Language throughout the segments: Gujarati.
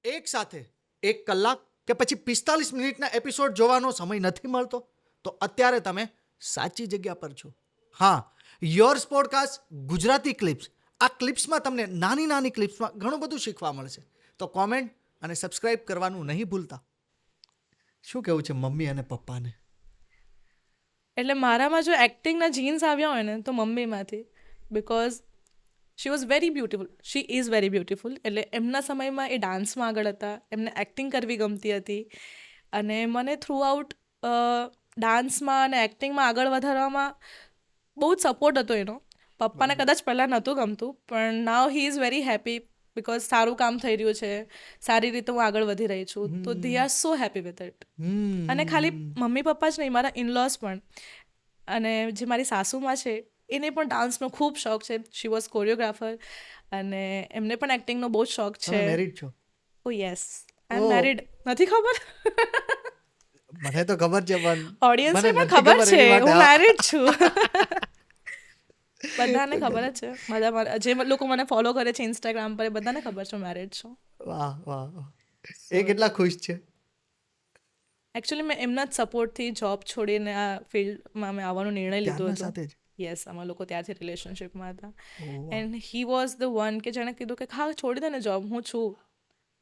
એક સાથે 1 કલાક કે પછી 45 મિનિટના એપિસોડ જોવાનો સમય નથી મળતો, તો અત્યારે તમે સાચી જગ્યા પર છો. હા, યોર્સ પોડકાસ્ટ ગુજરાતી ક્લિપ્સ. આ ક્લિપ્સમાં તમને નાની ક્લિપ્સમાં ઘણું બધું શીખવા મળશે. તો કોમેન્ટ અને સબસ્ક્રાઇબ કરવાનું નહીં ભૂલતા. શું કહેવું છે મમ્મી અને પપ્પાને? એટલે મારામાં જો એક્ટિંગના જીન્સ આવ્યા હોય ને તો મમ્મીમાંથી, because she was very beautiful. She is very beautiful. એટલે એમના સમયમાં એ ડાન્સમાં આગળ હતા, એમને એક્ટિંગ કરવી ગમતી હતી, અને મને થ્રુ આઉટ ડાન્સમાં અને એક્ટિંગમાં આગળ વધારવામાં બહુ જ સપોર્ટ હતો એનો. પપ્પાને કદાચ પહેલાં નહોતું ગમતું, પણ now he is very happy because સારું કામ થઈ રહ્યું છે, સારી રીતે હું આગળ વધી રહી છું, તો they are so happy with it. અને ખાલી મમ્મી પપ્પા જ નહીં, મારા ઇનલોઝ પણ, અને જે મારી સાસુમાં છે એને પણ ડાન્સનો ખૂબ શોખ છે. શી વોઝ કોરિયોગ્રાફર, અને એમને પણ એક્ટિંગનો બહુ જ શોખ તમે છે. મેરિડ છો? ઓ યસ, આઈ એમ મેરિડ. નથી ખબર? મને તો ખબર છે, પણ ઓડિયન્સને મને પણ નથી ખબર છે એની માટે. હું હા. મેરિડ છું. બધાને ખબર જ છે. બધા જે લોકો મને ફોલો કરે છે ઇન્સ્ટાગ્રામ પર, એ બધાને ખબર છે મેરિડ છું. વાહ વાહ વાહ. એ કેટલા ખુશ છે? એકચ્યુઅલી મેં એમના જ સપોર્ટથી જોબ છોડીને આ ફિલ્ડમાં મેં આવવાનો નિર્ણય લીધો ત્યારના હતો. સાથે જ? યસ, અમે લોકો ત્યારથી રિલેશનશિપમાં હતા. ઓહ, વાહ. And he was the one કે જેણે કીધું કે હા છોડી દે ને જોબ, હું છું.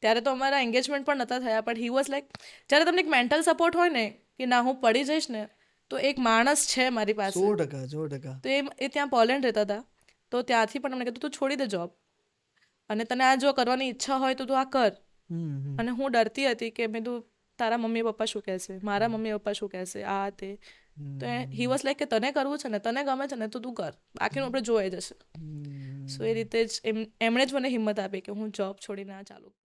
ત્યારે તો અમારા એન્ગેજમેન્ટ પણ નહોતા થયા, પણ હી વોઝ લાઈક, જ્યારે તમને એક મેન્ટલ સપોર્ટ હોય ને કે ના હું પડી જઈશ ને તો એક માણસ છે મારી પાસે. 100%. તો એ ત્યાં પોલેન્ડ રહેતા હતા, તો ત્યાંથી પણ અમને કીધું તું છોડી દે જોબ, અને તને આ જો કરવાની ઈચ્છા હોય તો તું આ કર. અને હું ડરતી હતી કે મેં તું તારા મમ્મી પપ્પા શું કહેશે, મારા મમ્મી પપ્પા શું કહેશે, આ તે. તો હી વોઝ લાઈક કે તને કરવું છે ને, તને ગમે છે ને, તો તું કર, બાકીનું આપણે જોઈ જશે. સો એ રીતે જ એમણે જ મને હિંમત આપી કે હું જોબ છોડીને આ ચાલુ